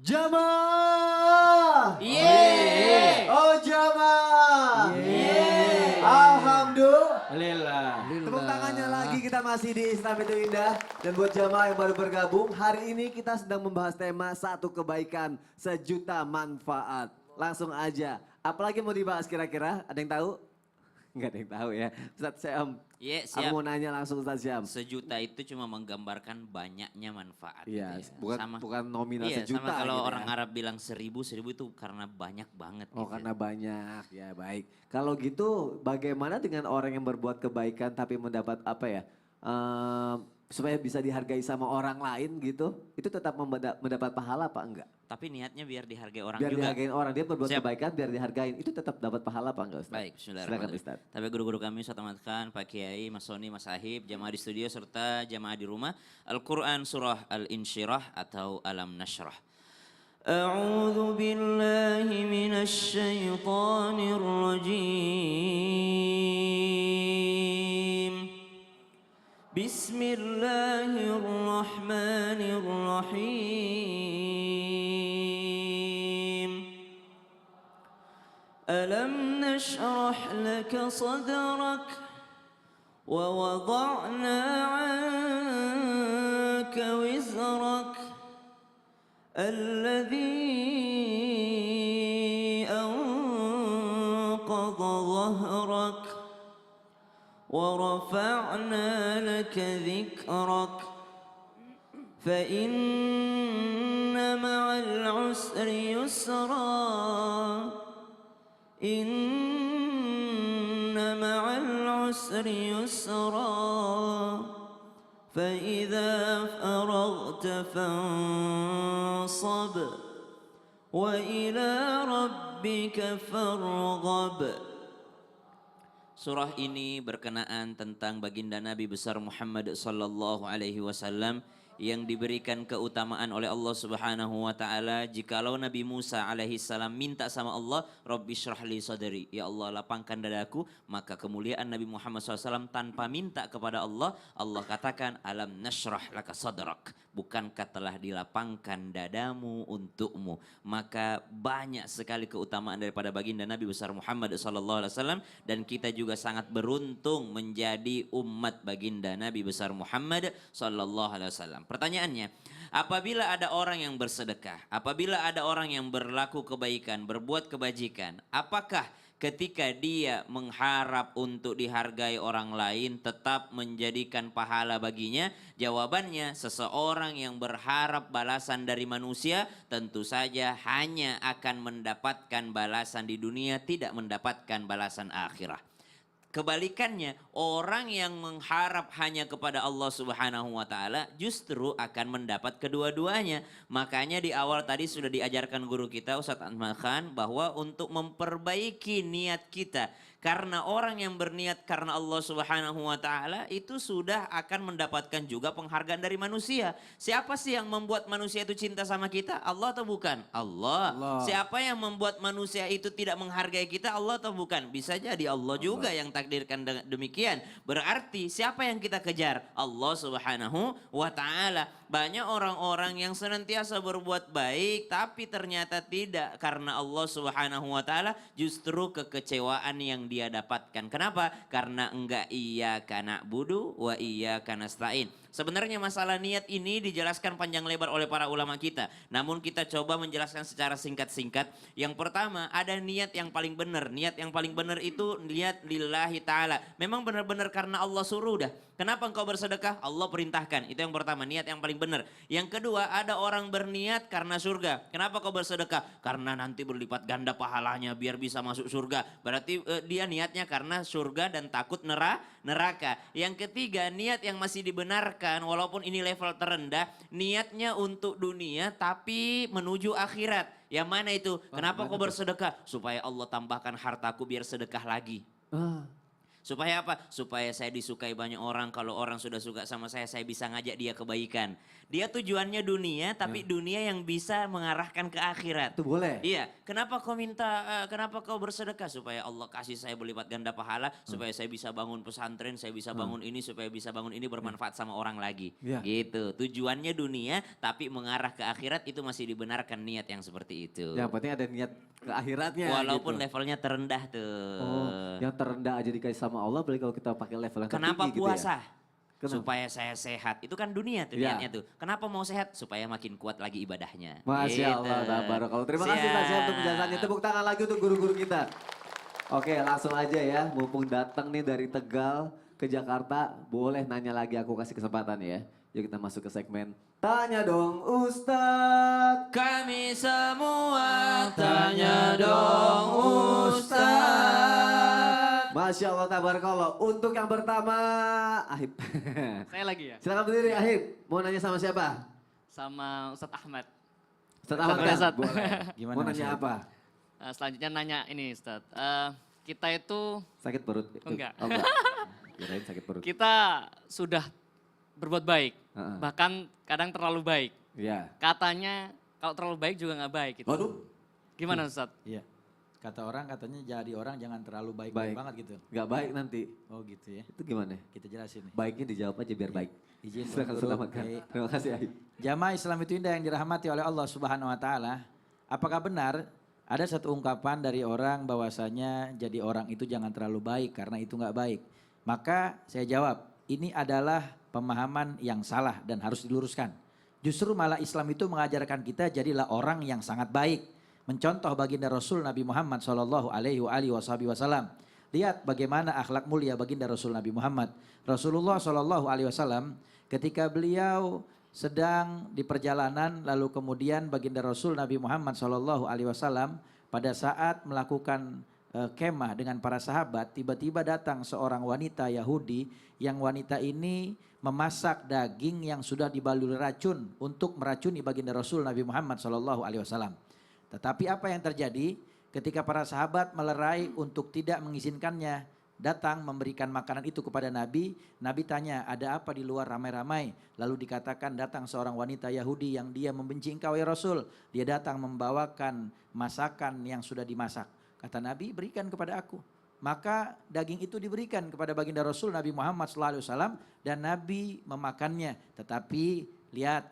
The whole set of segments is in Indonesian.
Jamaah. Yeay. Oh jamaah. Yeay. Alhamdulillah. Lillah. Tepuk tangannya lagi, kita masih di Islam itu Indah. Dan buat jamaah yang baru bergabung, hari ini kita sedang membahas tema satu kebaikan, sejuta manfaat. Langsung aja, apalagi mau dibahas kira-kira? Ada yang tahu? Enggak ada yang tahu ya. Ustadz Syam, Iya, aku siap. mau nanya langsung Ustadz Syam. Sejuta itu cuma menggambarkan banyaknya manfaat. Iya, gitu ya. bukan nominal Iya, sejuta sama kalau gitu orang ya. Arab bilang 1000, 1000 itu karena banyak banget. Oh gitu. karena banyak, ya baik. Kalau gitu bagaimana dengan orang yang berbuat kebaikan tapi mendapat apa ya, supaya bisa dihargai sama orang lain gitu, itu tetap mendapat pahala apa enggak? Tapi niatnya biar dihargai orang Biar juga. dihargain orang, dia berbuat Siap. kebaikan biar dihargain, itu tetap dapat pahala apa enggak Ustaz? Baik, Silakan bismillahirrahmanirrahim. Ustaz. Tapi guru-guru kami, Ustaz Ahmad Khan, Pak Kiai, Mas Soni, Mas Ahib, jamaah di studio serta jamaah di rumah. Al-Quran surah Al-Insyirah atau Alam Nashrah. أعوذ بالله من الشيطان الرجيم بسم الله الرحمن الرحيم ألم نشرح لك صدرك ووضعنا عنك وزرك الذي أنقض ظهرك ورفعنا لك ذكرك فإن مع العسر يسرا إن مع العسر يسرا فإذا فرغت فانصب وإلى ربك فارغب. Surah ini berkenaan tentang baginda Nabi besar Muhammad sallallahu alaihi wasallam yang diberikan keutamaan oleh Allah Subhanahu wa taala. Jikalau Nabi Musa alaihi salam minta sama Allah, Rabbi syrah li sadri, ya Allah lapangkan dadaku, maka kemuliaan Nabi Muhammad SAW tanpa minta kepada Allah, Allah katakan alam nashrah laka sadrak, bukankah telah dilapangkan dadamu untukmu. Maka banyak sekali keutamaan daripada baginda Nabi besar Muhammad SAW, dan kita juga sangat beruntung menjadi umat baginda Nabi besar Muhammad SAW. Pertanyaannya, apabila ada orang yang bersedekah, apabila ada orang yang berlaku kebaikan, berbuat kebajikan, apakah ketika dia mengharap untuk dihargai orang lain tetap menjadikan pahala baginya? Jawabannya, seseorang yang berharap balasan dari manusia tentu saja hanya akan mendapatkan balasan di dunia, tidak mendapatkan balasan akhirat. Kebalikannya, orang yang mengharap hanya kepada Allah Subhanahu wa taala justru akan mendapat kedua-duanya. Makanya di awal tadi sudah diajarkan guru kita Ustadz Ahmad Khan bahwa untuk memperbaiki niat kita, karena orang yang berniat karena Allah Subhanahu wa taala itu sudah akan mendapatkan juga penghargaan dari manusia. Siapa sih yang membuat manusia itu cinta sama kita? Allah atau bukan? Allah. Siapa yang membuat manusia itu tidak menghargai kita? Allah atau bukan? Bisa jadi Allah juga yang takdirkan demikian. Berarti siapa yang kita kejar? Allah Subhanahu wa taala. Banyak orang-orang yang senantiasa berbuat baik tapi ternyata tidak karena Allah Subhanahu wa taala, justru kekecewaan yang dia dapatkan. Kenapa? Karena enggak iyyaka na'budu wa iyyaka nasta'in. Sebenarnya masalah niat ini dijelaskan panjang lebar oleh para ulama kita. Namun kita coba menjelaskan secara singkat-singkat. Yang pertama, ada niat yang paling benar. Niat yang paling benar itu niat lillahi ta'ala. Memang benar-benar karena Allah suruh dah. Kenapa engkau bersedekah? Allah perintahkan. Itu yang pertama, niat yang paling benar. Yang kedua, ada orang berniat karena surga. Kenapa kau bersedekah? Karena nanti berlipat ganda pahalanya biar bisa masuk surga. Berarti dia niatnya karena surga dan takut neraka. Yang ketiga, niat yang masih dibenarkan walaupun ini level terendah, niatnya untuk dunia tapi menuju akhirat. Yang mana itu? Kenapa kau bersedekah? Supaya Allah tambahkan hartaku biar sedekah lagi. Supaya apa? Supaya saya disukai banyak orang. Kalau orang sudah suka sama saya bisa ngajak dia kebaikan. Dia tujuannya dunia, tapi dunia yang bisa mengarahkan ke akhirat. Itu boleh. Iya, kenapa kenapa kau bersedekah? Supaya Allah kasih saya berlipat ganda pahala, supaya saya bisa bangun pesantren, saya bisa bangun ini, supaya bisa bangun ini bermanfaat sama orang lagi. Iya. Gitu, tujuannya dunia, tapi mengarah ke akhirat itu masih dibenarkan niat yang seperti itu. Yang penting ada niat ke akhiratnya. Walaupun gitu. levelnya terendah tuh. Oh, yang terendah aja dikasih sama Allah, apalagi kalau kita pakai level yang Kenapa tertinggi puasa? gitu ya. Kenapa? Supaya saya sehat. Itu kan dunia tuh Iya. niatnya tuh. Kenapa mau sehat? Supaya makin kuat lagi ibadahnya. Masya Allah, Gitu. tabarakallah. Terima kasih Ustaz Syah untuk penjelasannya. Tepuk tangan lagi untuk guru-guru kita. Oke, langsung aja ya. Mumpung datang nih dari Tegal ke Jakarta, boleh nanya lagi, aku kasih kesempatan ya. Yuk kita masuk ke segmen Tanya Dong Ustadz. Kami semua tanya dong Ustaz. Masya Allah, tabarakallah. Untuk yang pertama, Ahib. Saya lagi ya, Silakan berdiri Ahib. Mau nanya sama siapa? sama Ustadz Ahmad. Ustadz Ahmad Boleh, kan? Ustadz. Boleh. Gimana, Mau Mas nanya Ahib? apa? Selanjutnya nanya ini Ustadz. Kita itu, Sakit perut? Enggak. Oh, enggak. Kirain sakit perut. kita sudah berbuat baik. Heeh. Bahkan kadang terlalu baik. Iya. Katanya kalau terlalu baik juga nggak baik gitu. Waduh. Gimana Ustadz? Iya. Kata orang katanya jadi orang jangan terlalu baik, Baik. banget gitu. Nggak baik nanti. Oh gitu ya. Itu gimana? Kita jelasin nih. Baiknya dijawab aja biar baik. Izin Silakan Guru. selamatkan. Baik. Terima kasih Ahib. Jamaah Islam itu indah yang dirahmati oleh Allah Subhanahu wa taala. Apakah benar ada satu ungkapan dari orang bahwasanya jadi orang itu jangan terlalu baik karena itu nggak baik? Maka saya jawab, ini adalah pemahaman yang salah dan harus diluruskan. Justru malah Islam itu mengajarkan kita jadilah orang yang sangat baik. Mencontoh baginda Rasul Nabi Muhammad sallallahu alaihi wasallam. Lihat bagaimana akhlak mulia baginda Rasul Nabi Muhammad. Rasulullah sallallahu alaihi wasallam ketika beliau sedang di perjalanan lalu kemudian baginda Rasul Nabi Muhammad sallallahu alaihi wasallam pada saat melakukan kemah dengan para sahabat, tiba-tiba datang seorang wanita Yahudi yang wanita ini memasak daging yang sudah dibaluri racun untuk meracuni baginda Rasul Nabi Muhammad sallallahu alaihi wasallam. Tetapi apa yang terjadi ketika para sahabat melerai untuk tidak mengizinkannya datang memberikan makanan itu kepada Nabi. Nabi tanya, ada apa di luar ramai-ramai? Lalu dikatakan datang seorang wanita Yahudi yang dia membenci engkau ya Rasul. Dia datang membawakan masakan yang sudah dimasak. Kata Nabi, berikan kepada aku. Maka daging itu diberikan kepada baginda Rasul Nabi Muhammad SAW dan Nabi memakannya. Tetapi lihat,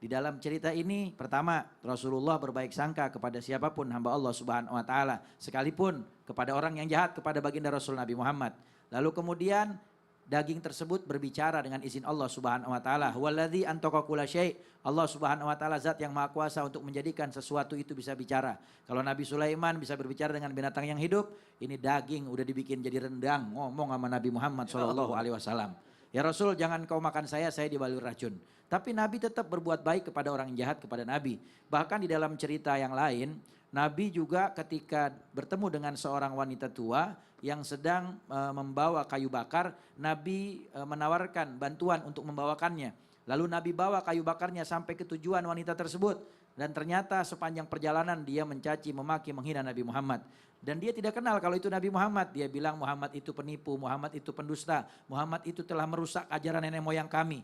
di dalam cerita ini pertama Rasulullah berbaik sangka kepada siapapun hamba Allah Subhanahu wa taala, sekalipun kepada orang yang jahat kepada baginda Rasul Nabi Muhammad. Lalu kemudian daging tersebut berbicara dengan izin Allah Subhanahu wa taala. Huwallazi antaqa kulla syai'. Allah Subhanahu wa taala zat yang maha kuasa untuk menjadikan sesuatu itu bisa bicara. Kalau Nabi Sulaiman bisa berbicara dengan binatang yang hidup, ini daging udah dibikin jadi rendang ngomong sama Nabi Muhammad sallallahu alaihi wasallam. Ya Rasul, jangan kau makan saya dibalur racun. Tapi Nabi tetap berbuat baik kepada orang yang jahat kepada Nabi. Bahkan di dalam cerita yang lain, Nabi juga ketika bertemu dengan seorang wanita tua yang sedang membawa kayu bakar, Nabi menawarkan bantuan untuk membawakannya. Lalu Nabi bawa kayu bakarnya sampai ke tujuan wanita tersebut. Dan ternyata sepanjang perjalanan dia mencaci, memaki, menghina Nabi Muhammad. Dan dia tidak kenal kalau itu Nabi Muhammad. Dia bilang Muhammad itu penipu, Muhammad itu pendusta, Muhammad itu telah merusak ajaran nenek moyang kami.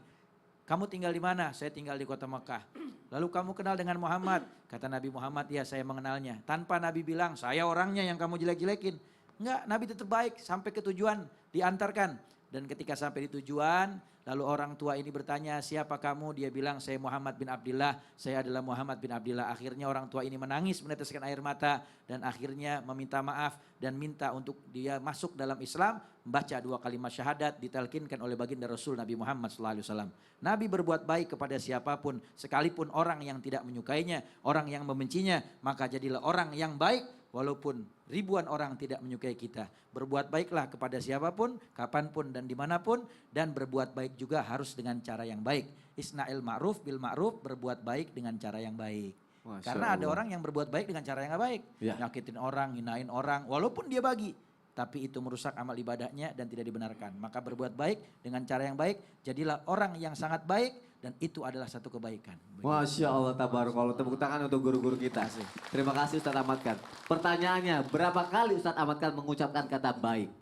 Kamu tinggal di mana? Saya tinggal di kota Mekah. Lalu kamu kenal dengan Muhammad? Kata Nabi Muhammad, ya saya mengenalnya. Tanpa Nabi bilang, saya orangnya yang kamu jelek-jelekin. Enggak, Nabi tetap baik sampai ke tujuan diantarkan. Dan ketika sampai di tujuan, lalu orang tua ini bertanya, siapa kamu? Dia bilang, saya Muhammad bin Abdullah, saya adalah Muhammad bin Abdullah. Akhirnya orang tua ini menangis, meneteskan air mata, dan akhirnya meminta maaf, dan minta untuk dia masuk dalam Islam, membaca 2 kalimat syahadat, ditalkinkan oleh baginda Rasul Nabi Muhammad SAW. Nabi berbuat baik kepada siapapun, sekalipun orang yang tidak menyukainya, orang yang membencinya, maka jadilah orang yang baik, walaupun ribuan orang tidak menyukai kita. Berbuat baiklah kepada siapapun, kapanpun dan dimanapun. Dan berbuat baik juga harus dengan cara yang baik. Isna'il ma'ruf bil ma'ruf, berbuat baik dengan cara yang baik. Masya Karena ada Allah. orang yang berbuat baik dengan cara yang gak baik. Ya. Nyakitin orang, hinain orang, walaupun dia bagi. Tapi itu merusak amal ibadahnya dan tidak dibenarkan. Maka berbuat baik dengan cara yang baik, jadilah orang yang sangat baik. Dan itu adalah satu kebaikan. Masya Allah, tabarakallah. Tepuk tangan untuk guru-guru kita. Terima kasih Ustadz Ahmad Khan. Pertanyaannya, berapa kali Ustadz Ahmad Khan mengucapkan kata baik?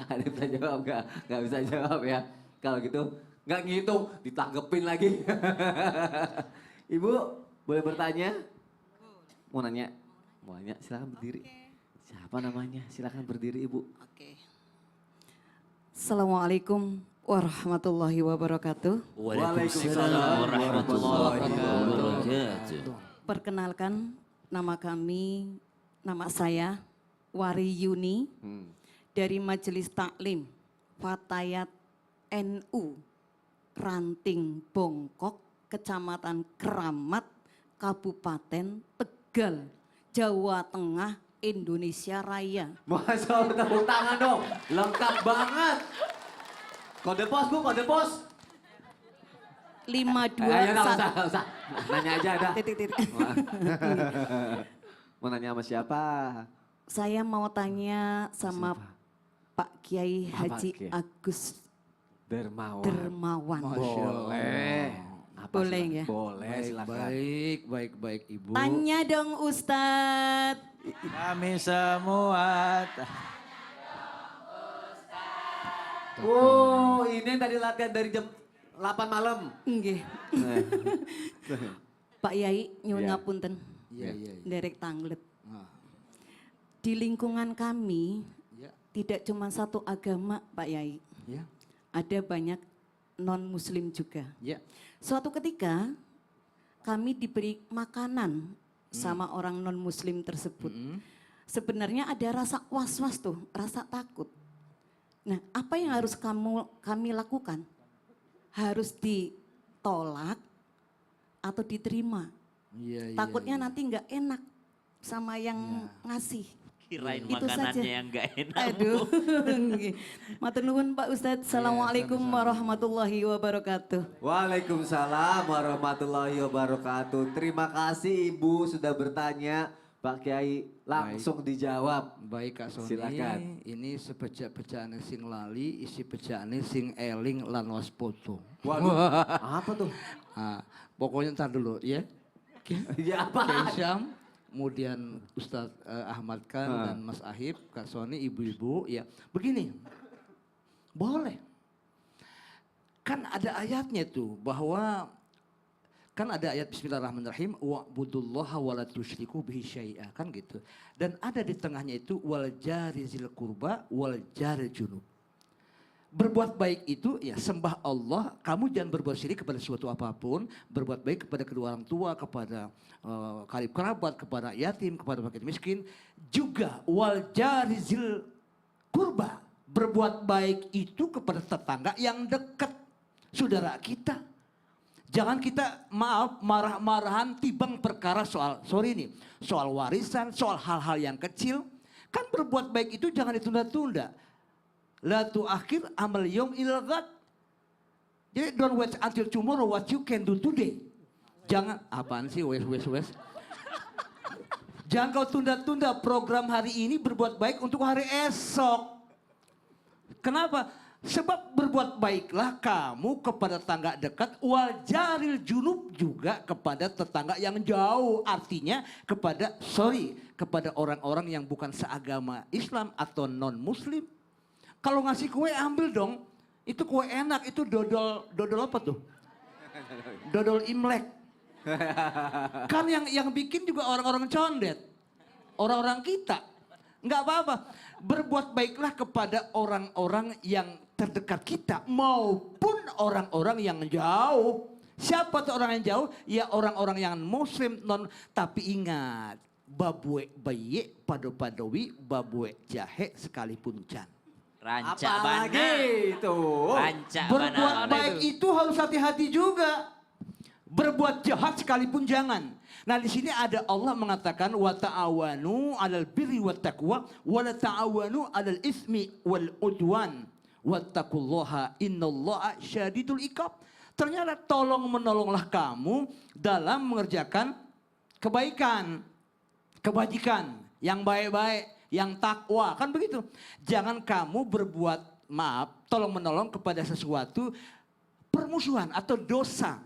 Ada yang bisa jawab nggak? Nggak bisa jawab ya. Kalau gitu, Nggak ngitung, ditanggepin lagi. Ibu, boleh bertanya? Mau nanya? Mau nanya, silakan berdiri. Siapa namanya? Silakan berdiri Ibu. Oke. Assalamualaikum warahmatullahi wabarakatuh. Waalaikumsalam warahmatullahi wabarakatuh. Perkenalkan nama saya Wari Yuni dari Majelis Taklim Fatayat NU Ranting Bongkok, Kecamatan Keramat, Kabupaten Tegal, Jawa Tengah, Indonesia Raya. Masya Allah, tepuk tangan dong. Lengkap banget. Kode pos Bu, kode pos. 521 Nggak usah. Nanya aja dah. titik. Mau nanya sama siapa? Saya mau tanya sama Pak Kiai Apa, Haji Kiai? Agus Dermawan. Dermawan. Boleh. Apa, Boleh silakan? ya? Boleh, silakan. Baik Ibu. Tanya dong Ustadz. Kami semua. Oh, ini yang tadi latihan dari jam 8 malam. Nggih. Pak Yai nyuwun Iya. ngapunten. Iya. Derek tanglet. Nah, Di lingkungan kami ya, tidak cuma satu agama Pak Yai. ya, Ada banyak non muslim juga. ya. Suatu ketika kami diberi makanan sama orang non muslim tersebut. Sebenarnya ada rasa was-was tuh, rasa takut. Nah, apa yang harus kami lakukan? Harus ditolak atau diterima. Iya. Takutnya nanti nggak enak sama yang ngasih. Kirain Itu makanannya saja. yang gak enak. Aduh. Matur nuwun Pak Ustadz. Assalamualaikum warahmatullahi wabarakatuh. Waalaikumsalam warahmatullahi wabarakatuh. Terima kasih Ibu sudah bertanya. Pak Kiai langsung dijawab. Baik Kak Sony, Silakan. ini sepejak-pejaane sing lali, isi pejaane sing eling lan waspada. Waduh, apa tuh? Nah, pokoknya ntar dulu ya. Oke. Ya apa? Kiai Syam, kemudian Ustadz Ahmad Khan dan Mas Ahib, Kak Sony, ibu-ibu ya. Begini, boleh. Kan ada ayatnya tuh bahwa kan ada ayat Bismillahirrahmanirrahim wa'budullaha wa la tusyriku bihi syai'a kan gitu. Dan ada di tengahnya itu wal jari zil qurba wal jari junub. Berbuat baik itu ya sembah Allah, kamu jangan berbuat syirik kepada sesuatu apapun, berbuat baik kepada kedua orang tua, kepada karib kerabat, kepada yatim, kepada fakir miskin, juga wal jari zil qurba. Berbuat baik itu kepada tetangga yang dekat, saudara kita. Jangan kita marah-marahan tibang perkara soal warisan, soal hal-hal yang kecil. Kan berbuat baik itu jangan ditunda-tunda. La tu'akhir amal yom ilal ghad. Jadi don't wait until tomorrow what you can do today. Jangan, apaan sih wes. Jangan kau tunda-tunda program hari ini berbuat baik untuk hari esok. Kenapa? Sebab berbuat baiklah kamu kepada tetangga dekat, wal jaril junub juga kepada tetangga yang jauh. Artinya kepada orang-orang yang bukan seagama Islam atau non muslim. Kalau ngasih kue ambil dong. Itu kue enak, itu dodol apa tuh? Dodol Imlek. Kan yang bikin juga orang-orang condet. Orang-orang kita. Enggak apa-apa. Berbuat baiklah kepada orang-orang yang terdekat kita maupun orang-orang yang jauh. Siapa tuh orang yang jauh? Ya orang-orang yang muslim non. Tapi ingat, babue bayi pado-padowi, babue jahe sekalipun can. Rancak Apalagi bana. itu? Rancak Berbuat bana. baik itu harus hati-hati juga. Berbuat jahat sekalipun jangan. Nah di sini ada Allah mengatakan wa ta'awanu 'alal birri wat taqwa wa la ta'awanu 'alal ismi wal udwan wattaqullaha innallaha syadidul iqab. Ternyata tolong menolonglah kamu dalam mengerjakan kebaikan, kebajikan, yang baik-baik, yang takwa, kan begitu. Jangan kamu berbuat tolong menolong kepada sesuatu permusuhan atau dosa.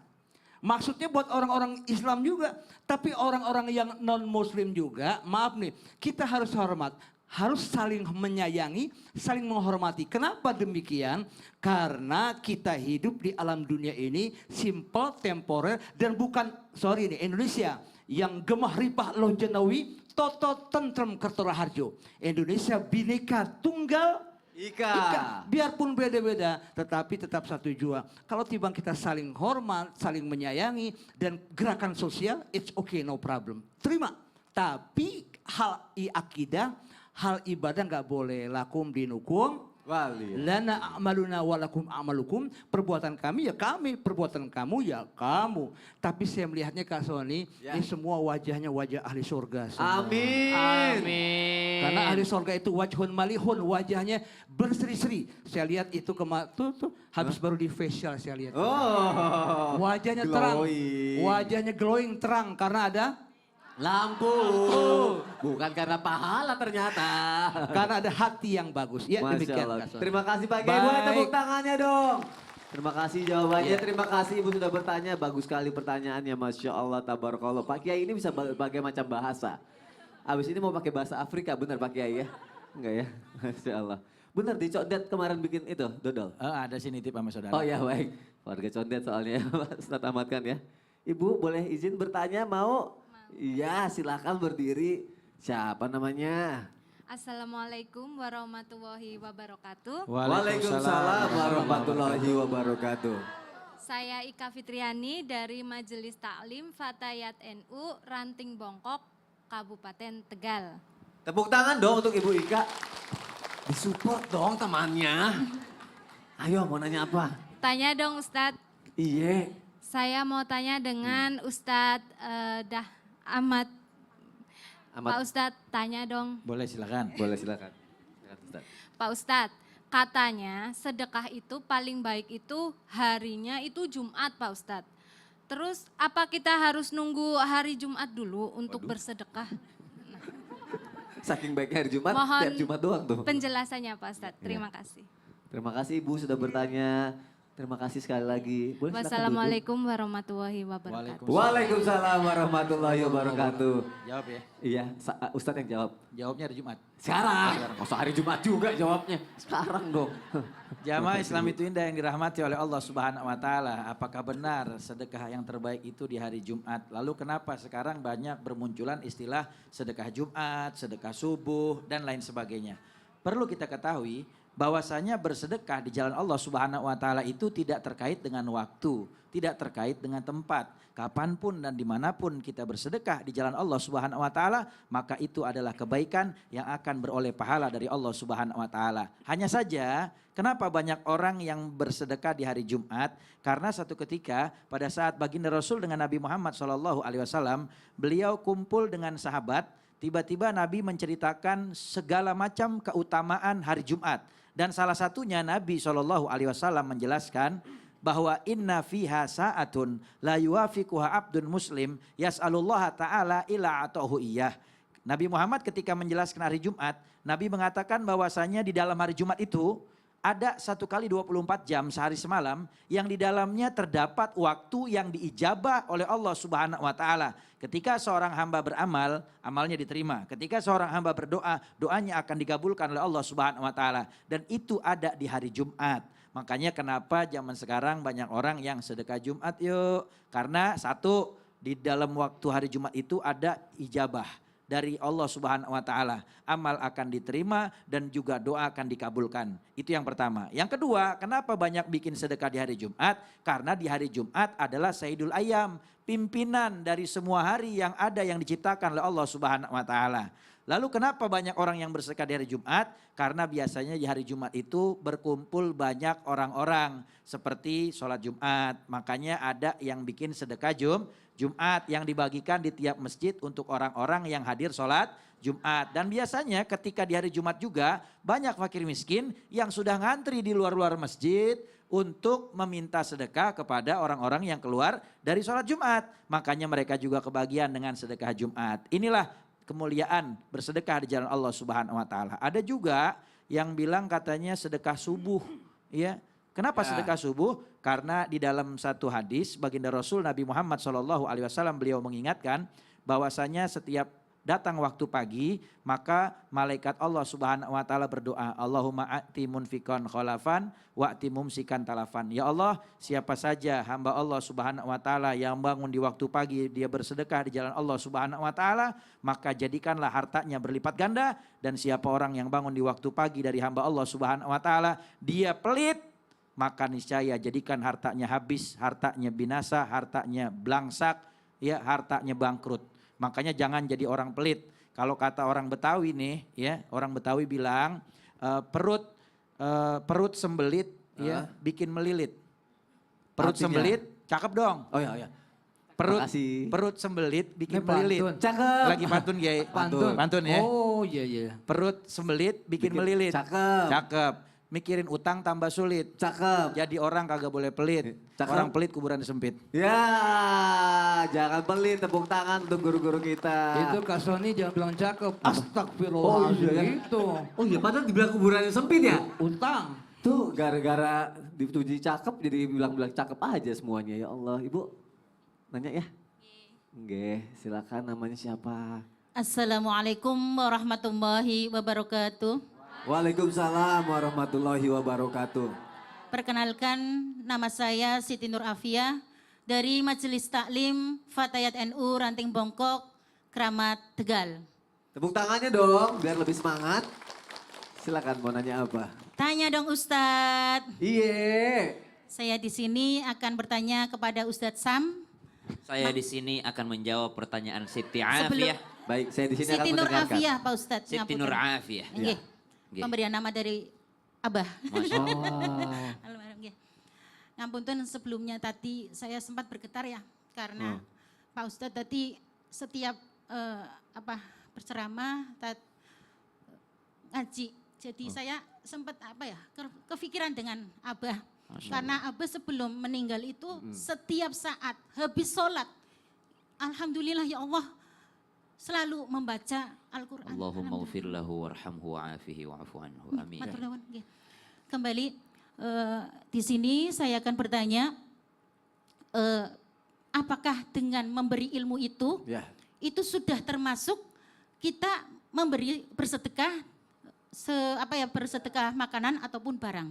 Maksudnya buat orang-orang Islam juga. Tapi orang-orang yang non-muslim juga, maaf nih, kita harus hormat. harus saling menyayangi, saling menghormati. Kenapa demikian? Karena kita hidup di alam dunia ini simple, temporer, dan bukan, sorry ini Indonesia yang gemah ripah lonjenawi, toto tentrem kertora harjo. Indonesia bineka tunggal Ika. Biarpun beda-beda, tetapi tetap satu jua. Kalau timbang kita saling hormat, saling menyayangi, dan gerakan sosial, it's okay, no problem. Terima. Tapi hal akidah, hal ibadah nggak boleh. Lakum dinukum, Wali. lana a'maluna walakum a'malukum. Perbuatan kami ya kami, perbuatan kamu ya kamu. Tapi saya melihatnya Kak Sony, Ya. ini semua wajahnya wajah ahli surga. Semua. Amin. Amin. Karena ahli surga itu wajhun malihun, wajahnya berseri-seri. Saya lihat itu tuh habis baru di facial saya lihat. Oh. Wajahnya terang, Glowing. wajahnya glowing terang karena ada Lampu. Bukan karena pahala ternyata. karena ada hati yang bagus. Ya Masya demikian. Allah. Kak Sony. Terima kasih Pak Kiai. Boleh Baik. tepuk tangannya dong. Terima kasih jawabannya. Iya. Terima kasih Ibu sudah bertanya. Bagus sekali pertanyaannya. Masya Allah. Tabarakallah. Pak Kiai ini bisa berbagai macam bahasa. Abis ini mau pakai bahasa Afrika. Benar Pak Kiai ya? Enggak ya? Masya Allah. Benar di Condet kemarin bikin itu, dodol. Ada sih nitip sama saudara. Oh ya baik. Warga Condet soalnya Pak Ustadz Ahmad kan ya. Ibu boleh izin bertanya mau? Iya silakan berdiri. Siapa namanya? Assalamualaikum warahmatullahi wabarakatuh. Waalaikumsalam warahmatullahi wabarakatuh. Saya Ika Fitriani dari Majelis Taklim Fatayat NU Ranting Bongkok, Kabupaten Tegal. Tepuk tangan dong untuk Ibu Ika. Disupport dong temannya. Ayo mau nanya apa? Tanya dong Ustadz, Iya. saya mau tanya dengan Ustadz Ahmad. Pak Ustadz, tanya dong. Boleh silakan. Boleh silakan. Silakan, Ustaz. Pak Ustadz, katanya sedekah itu paling baik itu harinya itu Jumat Pak Ustadz. Terus apa kita harus nunggu hari Jumat dulu untuk bersedekah? Saking baiknya hari Jumat, Mohon tiap Jumat doang tuh. penjelasannya Pak Ustadz. Terima kasih. Terima kasih Ibu sudah bertanya. Terima kasih sekali lagi. Boleh silakan duduk. Wassalamualaikum warahmatullahi wabarakatuh. Waalaikumsalam warahmatullahi wabarakatuh. Jawab ya. Iya, Ustadz yang jawab. Jawabnya hari Jumat. Sekarang. Masa hari Jumat juga jawabnya. Sekarang dong. Jamaah Islam itu indah yang dirahmati oleh Allah Subhanahu wa taala. Apakah benar sedekah yang terbaik itu di hari Jumat? Lalu kenapa sekarang banyak bermunculan istilah sedekah Jumat, sedekah subuh dan lain sebagainya? Perlu kita ketahui bahwasanya bersedekah di jalan Allah Subhanahu wa taala itu tidak terkait dengan waktu, tidak terkait dengan tempat. Kapanpun dan dimanapun kita bersedekah di jalan Allah Subhanahu wa taala, maka itu adalah kebaikan yang akan beroleh pahala dari Allah Subhanahu wa taala. Hanya saja, kenapa banyak orang yang bersedekah di hari Jumat? Karena satu ketika pada saat baginda Rasul dengan Nabi Muhammad SAW, beliau kumpul dengan sahabat, tiba-tiba Nabi menceritakan segala macam keutamaan hari Jumat. Dan salah satunya Nabi SAW menjelaskan bahwa inna fiha sa'atun la yuwafiquha abdun muslim yas'alullaha ta'ala ila atauhu iyah. Nabi Muhammad ketika menjelaskan hari Jumat, Nabi mengatakan bahwasanya di dalam hari Jumat itu ada 1 kali 24 jam sehari semalam yang di dalamnya terdapat waktu yang diijabah oleh Allah Subhanahu wa taala. Ketika seorang hamba beramal, amalnya diterima. Ketika seorang hamba berdoa, doanya akan dikabulkan oleh Allah Subhanahu wa taala, dan itu ada di hari Jumat. Makanya kenapa zaman sekarang banyak orang yang sedekah Jumat yuk. Karena satu, di dalam waktu hari Jumat itu ada ijabah dari Allah Subhanahu wa taala. Amal akan diterima dan juga doa akan dikabulkan. Itu yang pertama. Yang kedua, kenapa banyak bikin sedekah di hari Jumat? Karena di hari Jumat adalah Sayyidul Ayyam, pimpinan dari semua hari yang ada yang diciptakan oleh Allah Subhanahu wa taala. Lalu kenapa banyak orang yang bersedekah di hari Jumat? Karena biasanya di hari Jumat itu berkumpul banyak orang-orang seperti sholat Jumat. Makanya ada yang bikin sedekah Jumat yang dibagikan di tiap masjid untuk orang-orang yang hadir sholat Jumat. Dan biasanya ketika di hari Jumat juga banyak fakir miskin yang sudah ngantri di luar-luar masjid untuk meminta sedekah kepada orang-orang yang keluar dari sholat Jumat. Makanya mereka juga kebagian dengan sedekah Jumat. Inilah kemuliaan bersedekah di jalan Allah Subhanahu wa taala. Ada juga yang bilang katanya sedekah subuh, ya. Kenapa sedekah subuh? Karena di dalam satu hadis baginda Rasul Nabi Muhammad SAW beliau mengingatkan bahwasanya setiap datang waktu pagi, maka malaikat Allah Subhanahu wa taala berdoa, Allahumma a'ti munfikon kholafan wa'ti mumsikan talafan. Ya Allah, siapa saja hamba Allah Subhanahu wa taala yang bangun di waktu pagi, dia bersedekah di jalan Allah Subhanahu wa taala, maka jadikanlah hartanya berlipat ganda. Dan siapa orang yang bangun di waktu pagi dari hamba Allah Subhanahu wa taala, dia pelit, maka niscaya jadikan hartanya habis, hartanya binasa, hartanya blangsak, ya, hartanya bangkrut. Makanya jangan jadi orang pelit. Kalau kata orang Betawi nih, ya, orang Betawi bilang perut sembelit, ya, bikin melilit. Perut Artinya? sembelit, cakep dong. Oh ya, oh ya. Perut Makasih. perut sembelit bikin Ini pantun. melilit. Cakep. Lagi pantun, Kiai. Pantun. Pantun ya. Oh iya iya. Perut sembelit bikin melilit. Cakep. Cakep. Mikirin utang tambah sulit. Cakep. Jadi orang kagak boleh pelit. Cakep. Orang pelit kuburan sempit. Ya, jangan pelit, tepuk tangan untuk guru-guru kita. Itu Kak Sony jangan bilang cakep. Oh Astagfirullahaladzim. iya ya. Itu. Oh iya, padahal dibilang kuburan yang sempit ya? Utang. Tuh gara-gara dipuji cakep jadi bilang-bilang cakep aja semuanya. Ya Allah, Ibu nanya ya? Nggih, silakan, namanya siapa? Assalamualaikum warahmatullahi wabarakatuh. Waalaikumsalam warahmatullahi wabarakatuh. Perkenalkan, nama saya Siti Nur Afia dari Majelis Taklim Fatayat NU Ranting Bongkok, Kramat, Tegal. Tepuk tangannya dong biar lebih semangat. Silakan, mau nanya apa? Tanya dong Ustadz. Iya. Saya di sini akan bertanya kepada Ustadz Sam. Saya di sini akan menjawab pertanyaan Siti Sebelum- Afiah. Baik, saya di sini akan Siti Nur mendengarkan. Afia, Pak Ustadz. Siti ngapunten. Nur Afiah. Nggih. Nggih. Pemberian nama dari Abah. Masya Allah. Almarhum, nggih. Ngapunten sebelumnya tadi saya sempat bergetar ya karena Pak Ustadz tadi setiap berceramah ngaji. Jadi saya sempat kepikiran dengan Abah. Karena Abah sebelum meninggal itu setiap saat habis sholat, alhamdulillah ya Allah selalu membaca Al-Quran. Allahumma ufir lahu warhamhu wa'afihi wa'afu anhu. Amin. Matur nuwun, nggih. Kembali di sini saya akan bertanya, apakah dengan memberi ilmu Ya. itu sudah termasuk kita memberi bersedekah, bersedekah makanan ataupun barang.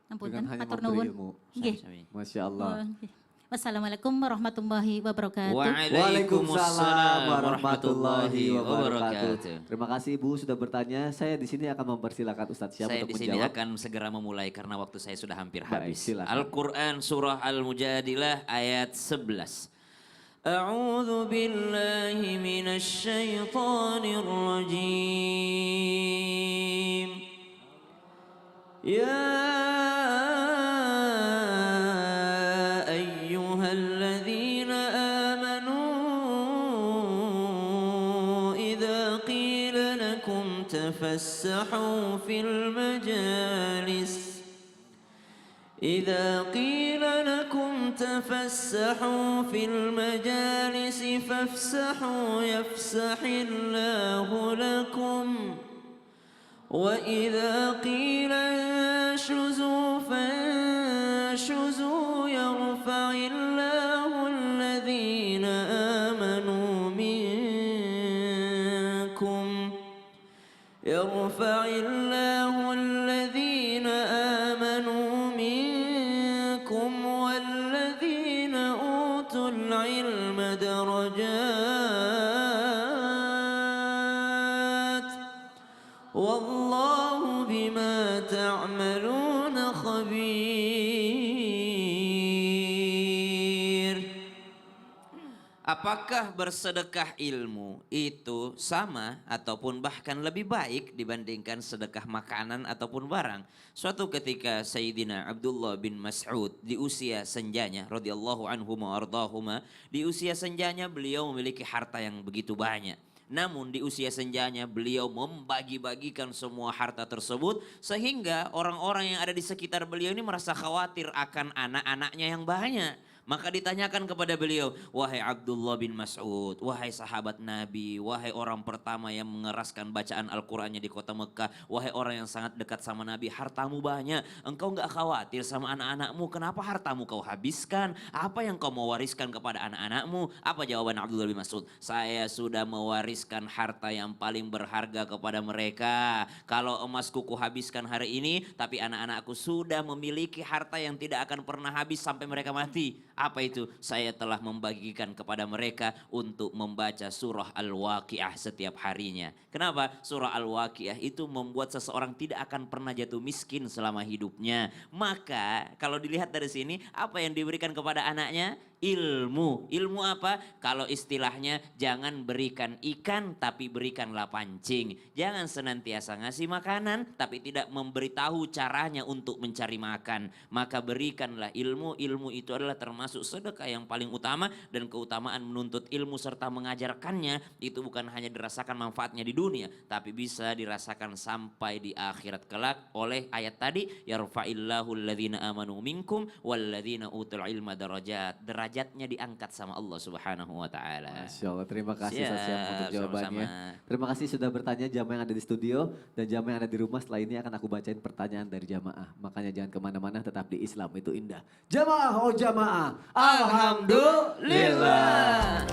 Ampun, Dengan hanya matur memberi nuwun. ilmu. Nggih. Masya Allah. Nggih. Wassalamualaikum warahmatullahi wabarakatuh. Waalaikumsalam warahmatullahi wabarakatuh. Terima kasih Ibu sudah bertanya. Saya di sini akan mempersilakan Ustadz Syam Saya untuk di sini menjawab. akan segera memulai karena waktu saya sudah hampir Baik, habis. silakan. Al-Quran surah Al-Mujadilah ayat 11. A'udzu billahi minasy syaithanir rajim. Ya ayyuhalladzina amanu idza qila lakum tafassahu fil majalis إذا قيل لكم تفسحوا في المجالس فافسحوا يفسح الله لكم وإذا قيل انشزوا فانشزوا يرفع الله الذين آمنوا منكم يرفع الله الذين آمنوا منكم والذين أوتوا العلم درجات والله بما تعملون خبير. Apakah bersedekah ilmu itu sama ataupun bahkan lebih baik dibandingkan sedekah makanan ataupun barang? Suatu ketika Sayyidina Abdullah bin Mas'ud di usia senjanya radhiyallahu anhuma ardahuma, di usia senjanya beliau memiliki harta yang begitu banyak. Namun di usia senjanya beliau membagi-bagikan semua harta tersebut sehingga orang-orang yang ada di sekitar beliau ini merasa khawatir akan anak-anaknya yang banyak. Maka ditanyakan kepada beliau, wahai Abdullah bin Mas'ud, wahai sahabat Nabi, wahai orang pertama yang mengeraskan bacaan Al-Qur'annya di kota Mekah, wahai orang yang sangat dekat sama Nabi, hartamu banyak, engkau nggak khawatir sama anak-anakmu, kenapa hartamu kau habiskan? Apa yang kau mau wariskan kepada anak-anakmu? Apa jawaban Abdullah bin Mas'ud? Saya sudah mewariskan harta yang paling berharga kepada mereka. Kalau emasku kuhabiskan hari ini, tapi anak-anakku sudah memiliki harta yang tidak akan pernah habis sampai mereka mati. Apa itu? Saya telah membagikan kepada mereka untuk membaca surah Al-Waqiah setiap harinya. Kenapa? Surah Al-Waqiah itu membuat seseorang tidak akan pernah jatuh miskin selama hidupnya. Maka kalau dilihat dari sini, apa yang diberikan kepada anaknya? Ilmu. Ilmu apa? Kalau istilahnya jangan berikan ikan tapi berikanlah pancing. Jangan senantiasa ngasih makanan tapi tidak memberitahu caranya untuk mencari makan. Maka berikanlah ilmu. Ilmu itu adalah termasuk sedekah yang paling utama, dan keutamaan menuntut ilmu serta mengajarkannya itu bukan hanya dirasakan manfaatnya di dunia tapi bisa dirasakan sampai di akhirat kelak oleh ayat tadi, yarfa'illahu alladhina amanu minkum walladzina utul ilma darajat. Derajatnya diangkat sama Allah Subhanahu wa taala. Masya Allah, terima kasih Siap, Sasyam untuk jawabannya. sama-sama. Terima kasih sudah bertanya jamaah yang ada di studio dan jamaah yang ada di rumah. Setelah ini akan aku bacain pertanyaan dari jamaah. Makanya jangan kemana-mana, tetap di Islam itu indah. Jamaah, oh jamaah, alhamdulillah.